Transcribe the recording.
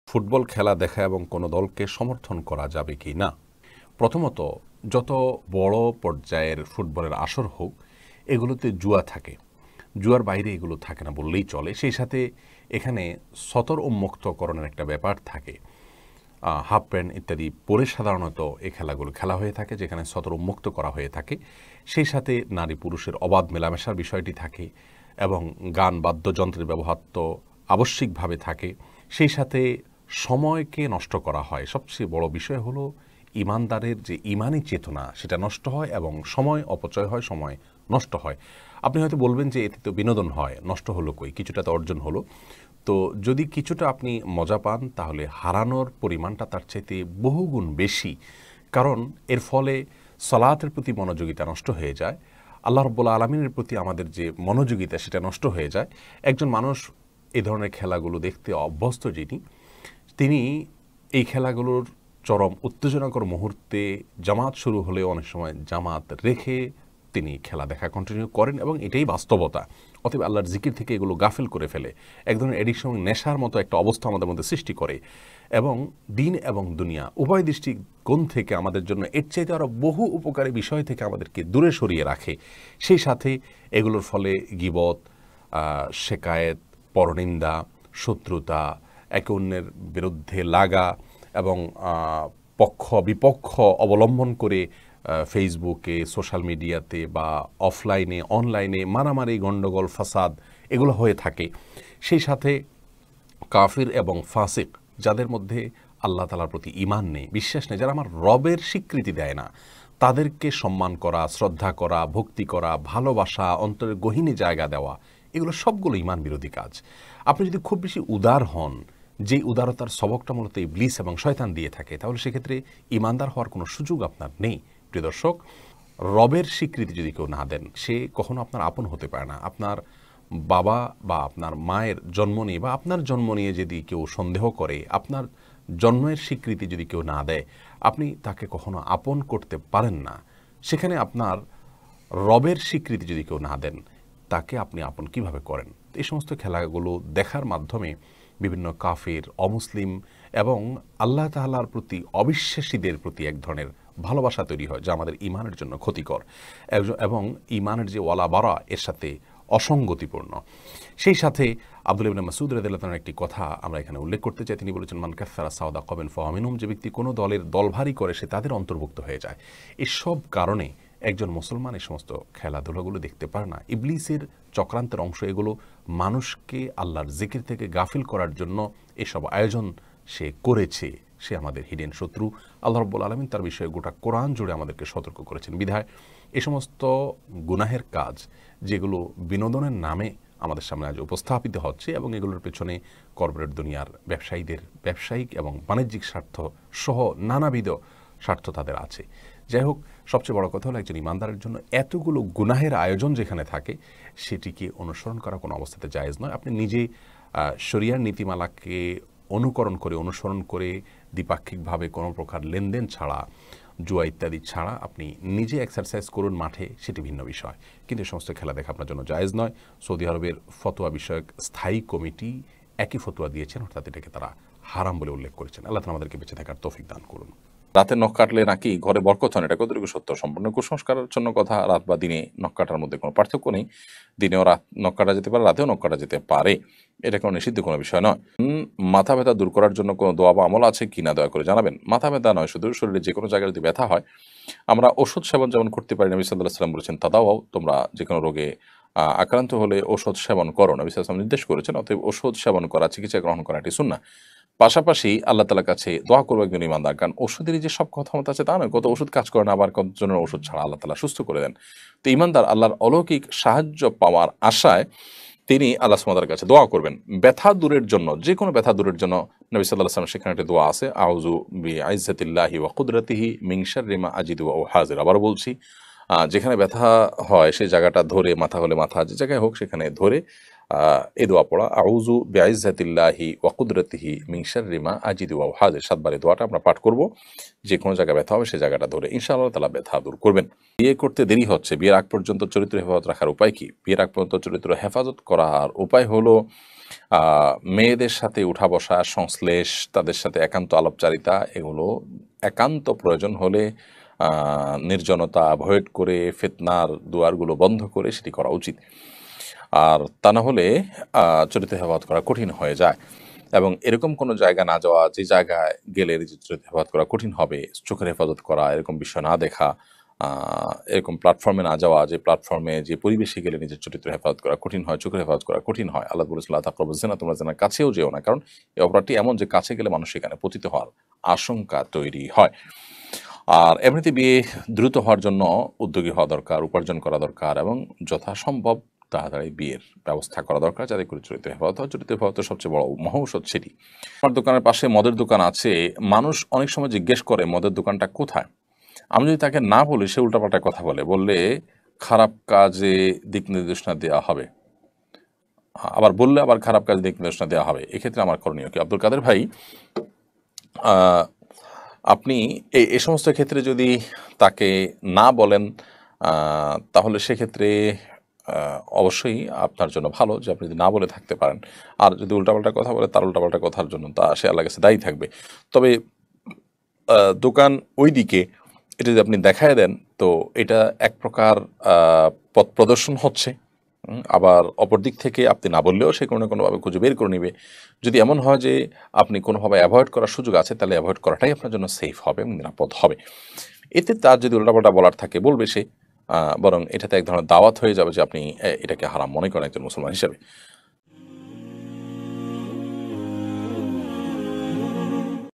Football খেলা দেখা এবং কোনো দলকে সমর্থন করা যাবে কি না। প্রথমত, যত বড় পর্যায়ের ফুটবলের আসর হোক, এগুলোতে জুয়া থাকে। জুয়ার বাইরে এগুলো থাকে না বললেই চলে। সেই সাথে এখানে সতর উন্মুক্তকরণের একটা ব্যাপার থাকে। হাফ প্যান্ট ইত্যাদি পরে সাধারণত এই খেলাগুলো খেলা হয়ে থাকে, যেখানে সতর উন্মুক্ত করা হয়ে থাকে। সেই সাথে নারী পুরুষের অবাধ মেলামেশার বিষয়টি থাকে এবং গান বাদ্যযন্ত্রের ব্যবহার তো আবশ্যিকভাবে থাকে। সেই সাথে সময়কে নষ্ট করা হয়। সবচেয়ে বড় বিষয় হলো ইমানদারের যে ইমানি চেতনা সেটা নষ্ট হয় এবং সময় অপচয় হয়, সময় নষ্ট হয়। আপনি হয়তো বলবেন যে এতে তো বিনোদন হয়, নষ্ট হলো কই, কিছুটা তো অর্জন হলো। তো যদি কিছুটা আপনি মজা পান তাহলে হারানোর পরিমাণটা তার চাইতে বহুগুণ বেশি। কারণ এর ফলে সালাতের প্রতি মনোযোগিতা নষ্ট হয়ে যায়, আল্লাহ রাব্বুল আলামিনের প্রতি আমাদের যে মনোযোগিতা সেটা নষ্ট হয়ে যায়। একজন মানুষ এই ধরনের খেলাগুলো দেখতে অভ্যস্ত তিনি এই খেলাগুলোর চরম উত্তেজনাকর মুহূর্তে জামাত শুরু হলে অনেক সময় জামাত রেখে তিনি খেলা দেখা কন্টিনিউ করেন এবং এটাই বাস্তবতা। অতএব আল্লাহর জিকির থেকে এগুলো গাফেল করে ফেলে, এক ধরনের এডিকশন, নেশার মতো একটা অবস্থা আমাদের মধ্যে সৃষ্টি করে এবং দিন এবং দুনিয়া উভয় দৃষ্টিকোণ থেকে আমাদের জন্য এর চাইতে আরও বহু উপকারী বিষয় থেকে আমাদেরকে দূরে সরিয়ে রাখে। সেই সাথে এগুলোর ফলে গীবত, শেকায়েত, পরনিন্দা, শত্রুতা, একে অন্যের বিরুদ্ধে লাগা এবং পক্ষ বিপক্ষ অবলম্বন করে ফেসবুকে, সোশ্যাল মিডিয়াতে বা অফলাইনে অনলাইনে মারামারি, গণ্ডগোল, ফাসাদ এগুলো হয়ে থাকে। সেই সাথে কাফির এবং ফাসিক, যাদের মধ্যে আল্লাহ তাআলার প্রতি ঈমান নেই, বিশ্বাস নেই, যারা আমার রবের স্বীকৃতি দেয় না, তাদেরকে সম্মান করা, শ্রদ্ধা করা, ভক্তি করা, ভালোবাসা, অন্তরের গহীনে জায়গা দেওয়া, এগুলো সবগুলো ঈমান বিরোধী কাজ। আপনি যদি খুব বেশি উদার হন, যেই উদারতার সবকটা মূলত ইবলিস এবং শয়তান দিয়ে থাকে, তাহলে সেক্ষেত্রে ঈমানদার হওয়ার কোনো সুযোগ আপনার নেই। প্রিয় দর্শক, রবের স্বীকৃতি যদি কেউ না দেন, সে কখনো আপনার আপন হতে পারে না। আপনার বাবা বা আপনার মায়ের জন্ম নিয়ে বা আপনার জন্ম নিয়ে যদি কেউ সন্দেহ করে, আপনার জন্মের স্বীকৃতি যদি কেউ না দেয়, আপনি তাকে কখনো আপন করতে পারেন না। সেখানে আপনার রবের স্বীকৃতি যদি কেউ না দেন, তাকে আপনি আপন কিভাবে করেন? এই সমস্ত খেলাগুলো দেখার মাধ্যমে বিভিন্ন কাফির, অমুসলিম এবং আল্লাহ তাআলার প্রতি অবিশ্বাসীদের প্রতি এক ধরনের ভালোবাসা তৈরি হয়, যা আমাদের ঈমানের জন্য ক্ষতিকর এবং ঈমানের যে ওয়ালা বারা এর সাথে অসঙ্গতিপূর্ণ। সেই সাথে আব্দুল্লাহ ইবনে মাসউদ রাদিয়াল্লাহু তাআলার একটি কথা আমরা এখানে উল্লেখ করতে চাই। তিনি বলেছেন, মান কাফারা সাওদা কওমিন ফাহুয়া মিনহুম, যে ব্যক্তি কোনো দলের দলভারী করে সে তাদের অন্তর্ভুক্ত হয়ে যায়। এসব কারণে একজন মুসলমান এই সমস্ত খেলাধুলাগুলো দেখতে পারে না। ইবলিসের চক্রান্তের অংশ এগুলো। মানুষকে আল্লাহর জিকির থেকে গাফিল করার জন্য এসব আয়োজন সে করেছে। সে আমাদের হিডেন শত্রু। আল্লাহ রাব্বুল আলামিন তার বিষয়ে গোটা কোরআন জুড়ে আমাদেরকে সতর্ক করেছেন। বিধায় এ সমস্ত গুনাহের কাজ, যেগুলো বিনোদনের নামে আমাদের সামনে আজ উপস্থাপিত হচ্ছে এবং এগুলোর পেছনে কর্পোরেট দুনিয়ার ব্যবসায়ীদের ব্যবসায়িক এবং বাণিজ্যিক স্বার্থ সহ নানাবিধ স্বার্থ তাদের আছে। যাই হোক, সবচেয়ে বড় কথা হলো একজন ইমানদারের জন্য এতগুলো গুনাহের আয়োজন যেখানে থাকে, সেটিকে অনুসরণ করা কোনো অবস্থাতে জায়েজ নয়। আপনি নিজে শরিয়ার নীতিমালাকে অনুসরণ করে দ্বিপাক্ষিকভাবে কোনো প্রকার লেনদেন ছাড়া, জুয়া ইত্যাদি ছাড়া আপনি নিজে এক্সারসাইজ করুন মাঠে, সেটি ভিন্ন বিষয়। কিন্তু এই সমস্ত খেলা দেখা আপনার জন্য জায়েজ নয়। সৌদি আরবের ফতোয়া বিষয়ক স্থায়ী কমিটি একই ফতোয়া দিয়েছেন, অর্থাৎ এটাকে তারা হারাম বলে উল্লেখ করেছেন। আল্লাহ তাআলা আমাদেরকে বেঁচে থাকার তৌফিক দান করুন। রাতে নখ কাটলে নাকি ঘরে বরকত হয়, এটা কতটুকু সত্য? সম্পূর্ণ কুসংস্কারের জন্য কথা। রাত বা দিনে নখ কাটার মধ্যে কোনো পার্থক্য নেই। দিনেও রাত নখ কাটা যেতে পারে, রাতেও নখ কাটা যেতে পারে। এটা কোনো নিষিদ্ধ কোনো বিষয় নয়। মাথা ব্যথা দূর করার জন্য কোনো দোয়া বা আমল আছে কিনা দয়া করে জানাবেন। মাথা ব্যথা নয়, শুধু শরীরে যে কোনো জায়গায় যদি ব্যথা হয়, আমরা ওষুধ সেবন যেমন করতে পারি, নবী সাল্লাল্লাহু আলাইহি ওয়াসাল্লাম বলেছেন, তাদাও, তোমরা যে কোনো রোগে আক্রান্ত হলে ওষুধ সেবন করো, নবী সাল্লাল্লাহু আলাইহি ওয়াসাল্লাম নির্দেশ করেছেন। অতএব ওষুধ সেবন করা, চিকিৎসা গ্রহণ করা এটি সুন্নাহ। পাশাপাশি আল্লাহ তাআলার কাছে দোয়া করবো একজন ইমানদার, কারণ ওষুধেরই যে সব ক্ষমতা আছে তা নয়। কত ওষুধ কাজ করে না, আবার কতজনের ওষুধ ছাড়া আল্লাহ তাআলা সুস্থ করে দেন। তো ইমানদার আল্লাহর অলৌকিক সাহায্য পাওয়ার আশায় তিনি আল্লাহ সুবহানাহু ওয়া তাআলার কাছে দোয়া করবেন ব্যথা দূরের জন্য। যে কোনো ব্যথা দূরের জন্য নবী সাল্লাল্লাহু আলাইহি ওয়াসাল্লাম সেখানে একটা দোয়া আছে, আউযু বিইজ্জাতিল্লাহি ওয়া কুদরাতিহি মিন শাররি মা আজিদু ওয়া উহাযির। আবারও বলছি, যেখানে ব্যথা হয় সেই জায়গাটা ধরে, মাথা হলে মাথা, যে জায়গায় হোক সেখানে ধরে এ দোয়া পড়া, আউযু বিইজ্জাতিল্লাহি ওয়া কুদরাতিহি মিন শাররি মা আজিদু ওয়া উহাযির। 7 বার এই দোয়াটা আমরা পাঠ করব। যে কোনো জায়গায় ব্যথা হবে সেই জায়গাটা ধরে ইনশাআল্লাহ তাআলা ব্যথা দূর করবেন। বিয়ে করতে দেরি হচ্ছে, বিয়ের আগ পর্যন্ত চরিত্র হেফাজত রাখার উপায় কি? বিয়ের আগ পর্যন্ত চরিত্র হেফাজত করার উপায় হলো মেয়েদের সাথে উঠা বসা, সংশ্লেষ, তাদের সাথে একান্ত আলাপচারিতা, এগুলো একান্ত প্রয়োজন হলে নির্জনতা অ্যাভয়েড করে, ফিতনার দুয়ারগুলো বন্ধ করে সেটি করা উচিত। আর তা না হলে চরিত্র হেফাজত করা কঠিন হয়ে যায়। এবং এরকম কোনো জায়গা না যাওয়া, যে জায়গায় গেলে নিজের চরিত্র হেফাজত করা কঠিন হবে, চোখের হেফাজত করা, এরকম বিষয় না দেখা, এরকম প্ল্যাটফর্মে না যাওয়া, যে প্ল্যাটফর্মে যে পরিবেশে গেলে নিজের চরিত্র হেফাজত করা কঠিন হয়, চোখের হেফাজত করা কঠিন হয়। আল্লাহ বলেছেন, লা তাকরাবু যিনা, তোমরা যিনার কাছেও যেও না, কারণ এই অপরাধটি এমন যে কাছে গেলে মানুষ সেখানে পতিত হওয়ার আশঙ্কা তৈরি হয়। আর এমনিতে বিয়ে দ্রুত হওয়ার জন্য উদ্যোগী হওয়া দরকার, উপার্জন করা দরকার, এবং যথাসম্ভব তাড়াতাড়ি বিয়ের ব্যবস্থা করা দরকার, যাতে করে চরিত্র হেফাজত হয়। চরিত্র হেফাজতের সবচেয়ে বড় মহৌষধ সেটি। আমার দোকানের পাশে মদের দোকান আছে, মানুষ অনেক সময় জিজ্ঞেস করে মদের দোকানটা কোথায়। আমি যদি তাকে না বলি, সে উল্টাপাল্টা কথা বললে খারাপ কাজে দিক নির্দেশনা দেওয়া হবে, আবার বললে আবার খারাপ কাজে দিক নির্দেশনা দেওয়া হবে। এক্ষেত্রে আমার করণীয় কি? আব্দুল কাদের ভাই, আহ, আপনি এই সমস্ত ক্ষেত্রে যদি তাকে না বলেন, তাহলে সেক্ষেত্রে অবশ্যই আপনার জন্য ভালো যে আপনি যদি না বলে থাকতে পারেন। আর যদি উল্টাপাল্টা কথা বলে, তার উল্টাপাল্টা কথার জন্য সে আল্লাহর কাছে দায়ী থাকবে। তবে দোকান ওই দিকে, এটা যদি আপনি দেখায় দেন, তো এটা এক প্রকার পথ প্রদর্শন হচ্ছে। আবার অপর দিক থেকে আপনি না বললেও সে কোনো না কোনোভাবে খুঁজে বের করে নেবে। যদি এমন হয় যে আপনি কোনোভাবে অ্যাভয়েড করার সুযোগ আছে, তাহলে অ্যাভয়েড করাটাই আপনার জন্য সেফ হবে এবং নিরাপদ হবে। এতে তার যদি উল্টাপাল্টা বলার থাকে বলবে সে, বরং এটাতে এক ধরনের দাওয়াত হয়ে যাবে যে আপনি এটাকে হারাম মনে করেন একজন মুসলমান হিসেবে।